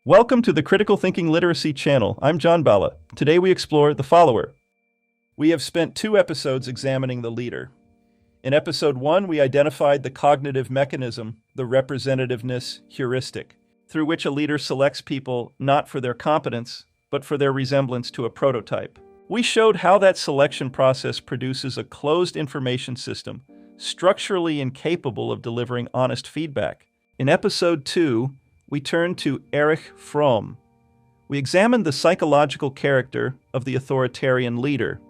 Welcome to the Critical Thinking Literacy channel. I'm John Bala. Today we explore the follower. We have spent 2 episodes examining the leader. In episode 1, we identified the cognitive mechanism, the representativeness heuristic, through which a leader selects people not for their competence, but for their resemblance to a prototype. We showed how that selection process produces a closed information system, structurally incapable of delivering honest feedback. In episode 2, we turned to Erich Fromm. We examined the psychological character of the authoritarian leader,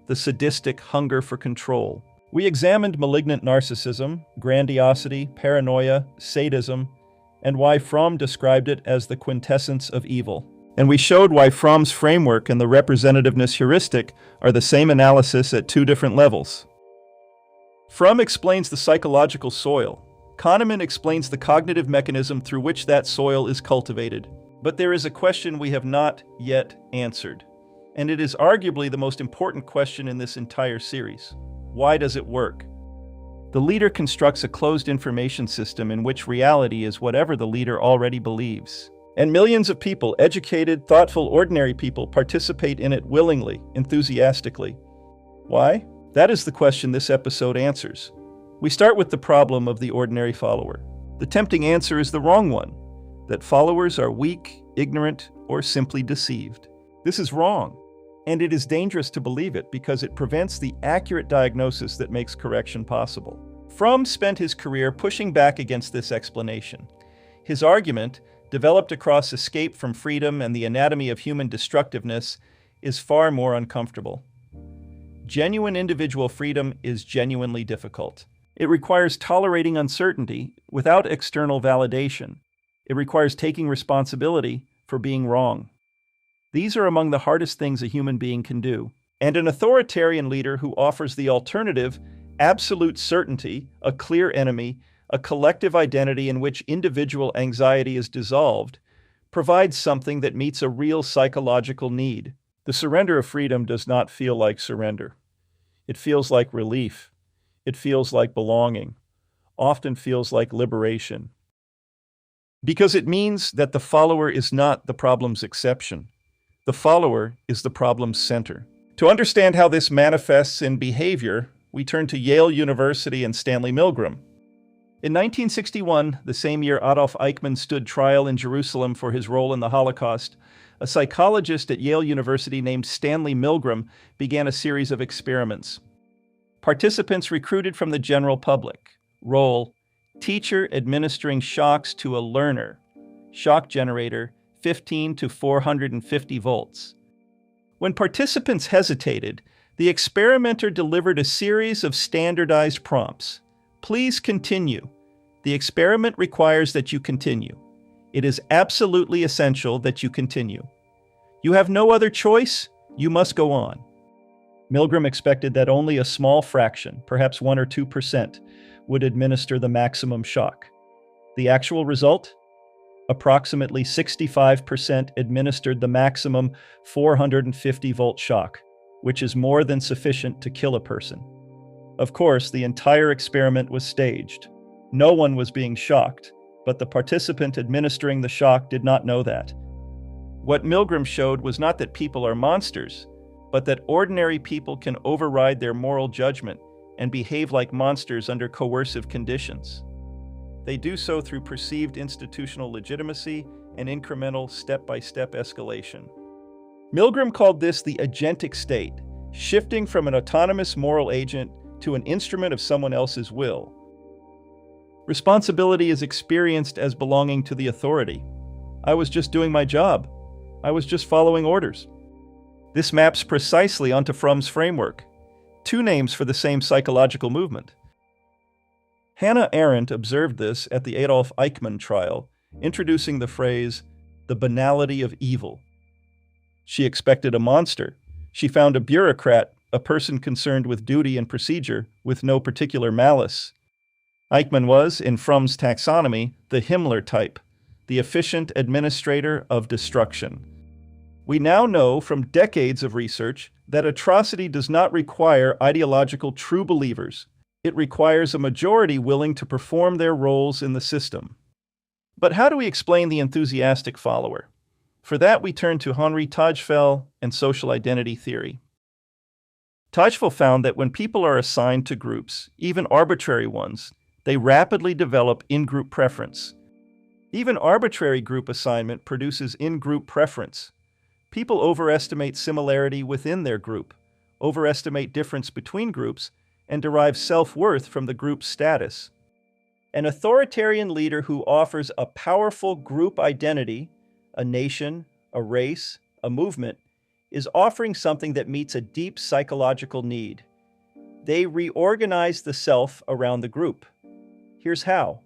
the sadistic hunger for control. We examined malignant narcissism, grandiosity, paranoia, sadism, and why Fromm described it as the quintessence of evil. And we showed why Fromm's framework and the representativeness heuristic are the same analysis at 2 different levels. Fromm explains the psychological soil. Kahneman explains the cognitive mechanism through which that soil is cultivated. But there is a question we have not yet answered. And it is arguably the most important question in this entire series. Why does it work? The leader constructs a closed information system in which reality is whatever the leader already believes. And millions of people, educated, thoughtful, ordinary people, participate in it willingly, enthusiastically. Why? That is the question this episode answers. We start with the problem of the ordinary follower. The tempting answer is the wrong one, that followers are weak, ignorant, or simply deceived. This is wrong, and it is dangerous to believe it because it prevents the accurate diagnosis that makes correction possible. Fromm spent his career pushing back against this explanation. His argument, developed across escape from freedom and the anatomy of human destructiveness, is far more uncomfortable. Genuine individual freedom is genuinely difficult. It requires tolerating uncertainty without external validation. It requires taking responsibility for being wrong. These are among the hardest things a human being can do. And an authoritarian leader who offers the alternative, absolute certainty, a clear enemy, a collective identity in which individual anxiety is dissolved, provides something that meets a real psychological need. The surrender of freedom does not feel like surrender. It feels like relief. It feels like belonging, often feels like liberation. Because it means that the follower is not the problem's exception. The follower is the problem's center. To understand how this manifests in behavior, we turn to Yale University and Stanley Milgram. In 1961, the same year Adolf Eichmann stood trial in Jerusalem for his role in the Holocaust, a psychologist at Yale University named Stanley Milgram began a series of experiments. Participants recruited from the general public. Role: teacher administering shocks to a learner. Shock generator, 15 to 450 volts. When participants hesitated, the experimenter delivered a series of standardized prompts. Please continue. The experiment requires that you continue. It is absolutely essential that you continue. You have no other choice. You must go on. Milgram expected that only a small fraction, perhaps 1 or 2%, would administer the maximum shock. The actual result? Approximately 65% administered the maximum 450-volt shock, which is more than sufficient to kill a person. Of course, the entire experiment was staged. No one was being shocked, but the participant administering the shock did not know that. What Milgram showed was not that people are monsters, but that ordinary people can override their moral judgment and behave like monsters under coercive conditions. They do so through perceived institutional legitimacy and incremental step-by-step escalation. Milgram called this the agentic state, shifting from an autonomous moral agent to an instrument of someone else's will. Responsibility is experienced as belonging to the authority. I was just doing my job. I was just following orders. This maps precisely onto Fromm's framework. 2 names for the same psychological movement. Hannah Arendt observed this at the Adolf Eichmann trial, introducing the phrase, the banality of evil. She expected a monster. She found a bureaucrat, a person concerned with duty and procedure, with no particular malice. Eichmann was, in Fromm's taxonomy, the Himmler type, the efficient administrator of destruction. We now know from decades of research that atrocity does not require ideological true believers. It requires a majority willing to perform their roles in the system. But how do we explain the enthusiastic follower? For that, we turn to Henri Tajfel and social identity theory. Tajfel found that when people are assigned to groups, even arbitrary ones, they rapidly develop in-group preference. Even arbitrary group assignment produces in-group preference. People overestimate similarity within their group, overestimate difference between groups, and derive self-worth from the group's status. An authoritarian leader who offers a powerful group identity, a nation, a race, a movement, is offering something that meets a deep psychological need. They reorganize the self around the group. Here's how.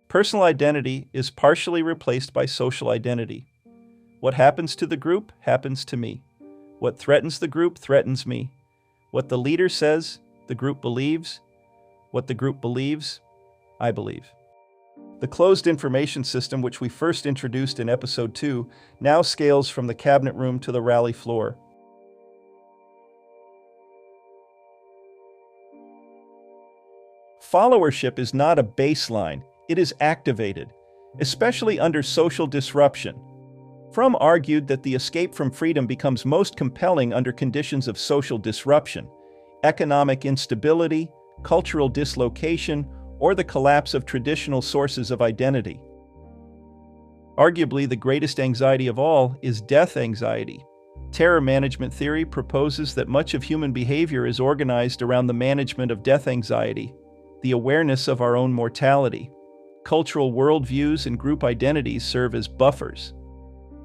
Personal identity is partially replaced by social identity. What happens to the group happens to me. What threatens the group threatens me. What the leader says, the group believes. What the group believes, I believe. The closed information system, which we first introduced in episode 2, now scales from the cabinet room to the rally floor. Followership is not a baseline, it is activated, especially under social disruption. Fromm argued that the escape from freedom becomes most compelling under conditions of social disruption, economic instability, cultural dislocation, or the collapse of traditional sources of identity. Arguably, the greatest anxiety of all is death anxiety. Terror management theory proposes that much of human behavior is organized around the management of death anxiety, the awareness of our own mortality. Cultural worldviews and group identities serve as buffers.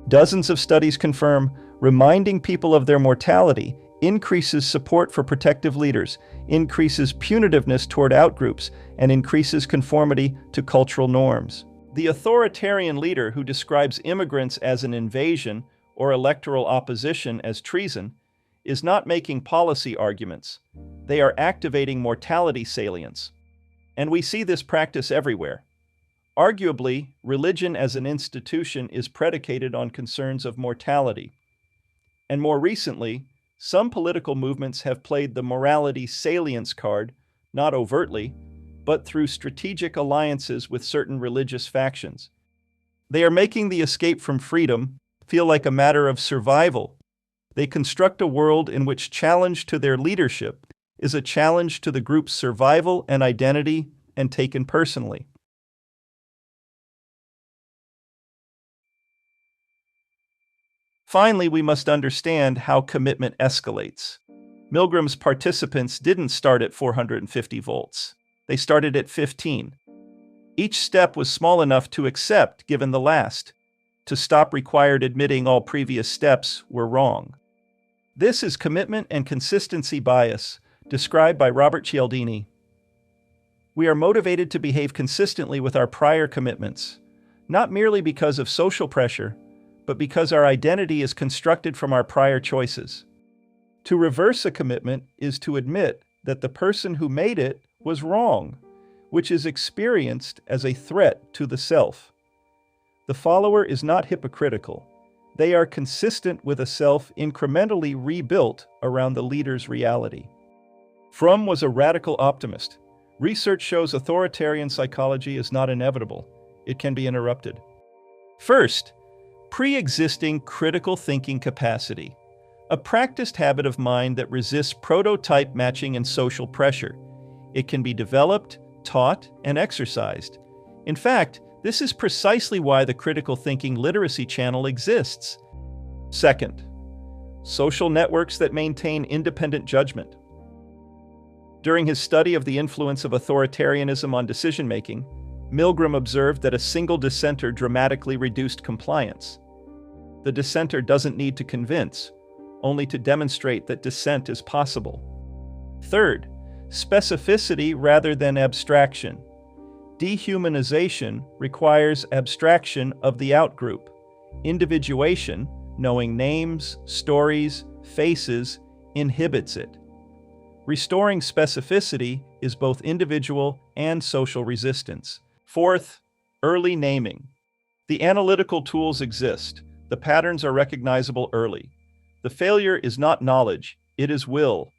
Dozens of studies confirm reminding people of their mortality increases support for protective leaders, increases punitiveness toward outgroups, and increases conformity to cultural norms. The authoritarian leader who describes immigrants as an invasion or electoral opposition as treason is not making policy arguments. They are activating mortality salience. And we see this practice everywhere. Arguably, religion as an institution is predicated on concerns of mortality. And more recently, some political movements have played the morality salience card, not overtly, but through strategic alliances with certain religious factions. They are making the escape from freedom feel like a matter of survival. They construct a world in which challenge to their leadership is a challenge to the group's survival and identity, and taken personally. Finally, we must understand how commitment escalates. Milgram's participants didn't start at 450 volts. They started at 15. Each step was small enough to accept, given the last. To stop required admitting all previous steps were wrong. This is commitment and consistency bias, described by Robert Cialdini. We are motivated to behave consistently with our prior commitments, not merely because of social pressure, but because our identity is constructed from our prior choices. To reverse a commitment is to admit that the person who made it was wrong, which is experienced as a threat to the self. The follower is not hypocritical. They are consistent with a self incrementally rebuilt around the leader's reality. Fromm was a radical optimist. Research shows authoritarian psychology is not inevitable. It can be interrupted. First, pre-existing critical thinking capacity, a practiced habit of mind that resists prototype matching and social pressure. It can be developed, taught, and exercised. In fact, this is precisely why the critical thinking literacy channel exists. Second, social networks that maintain independent judgment. During his study of the influence of authoritarianism on decision-making, Milgram observed that a single dissenter dramatically reduced compliance. The dissenter doesn't need to convince, only to demonstrate that dissent is possible. Third, specificity rather than abstraction. Dehumanization requires abstraction of the outgroup. Individuation, knowing names, stories, faces, inhibits it. Restoring specificity is both individual and social resistance. Fourth, early naming. The analytical tools exist. The patterns are recognizable early. The failure is not knowledge, it is will.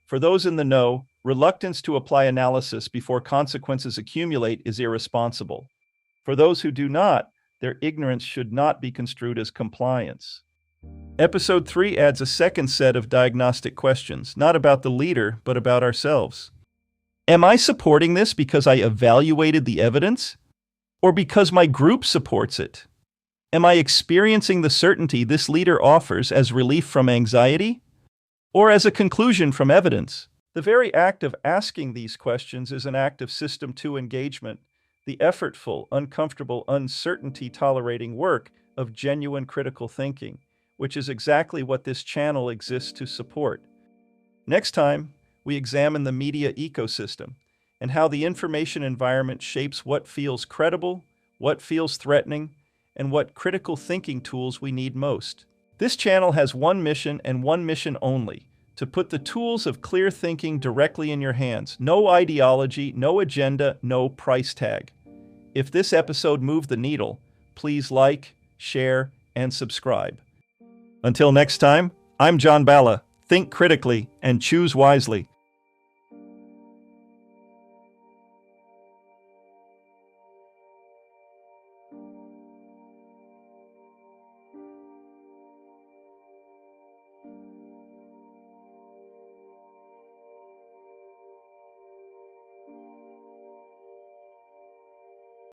For those in the know, reluctance to apply analysis before consequences accumulate is irresponsible. For those who do not, Their ignorance should not be construed as compliance. Episode 3 adds a second set of diagnostic questions, not about the leader, but about ourselves. Am I supporting this because I evaluated the evidence? Or because my group supports it? Am I experiencing the certainty this leader offers as relief from anxiety? Or as a conclusion from evidence? The very act of asking these questions is an act of System 2 engagement, the effortful, uncomfortable, uncertainty-tolerating work of genuine critical thinking, which is exactly what this channel exists to support. Next time, we examine the media ecosystem and how the information environment shapes what feels credible, what feels threatening, and what critical thinking tools we need most. This channel has one mission and one mission only: to put the tools of clear thinking directly in your hands. No ideology, no agenda, no price tag. If this episode moved the needle, please like, share, and subscribe. Until next time, I'm John Balla. Think critically and choose wisely.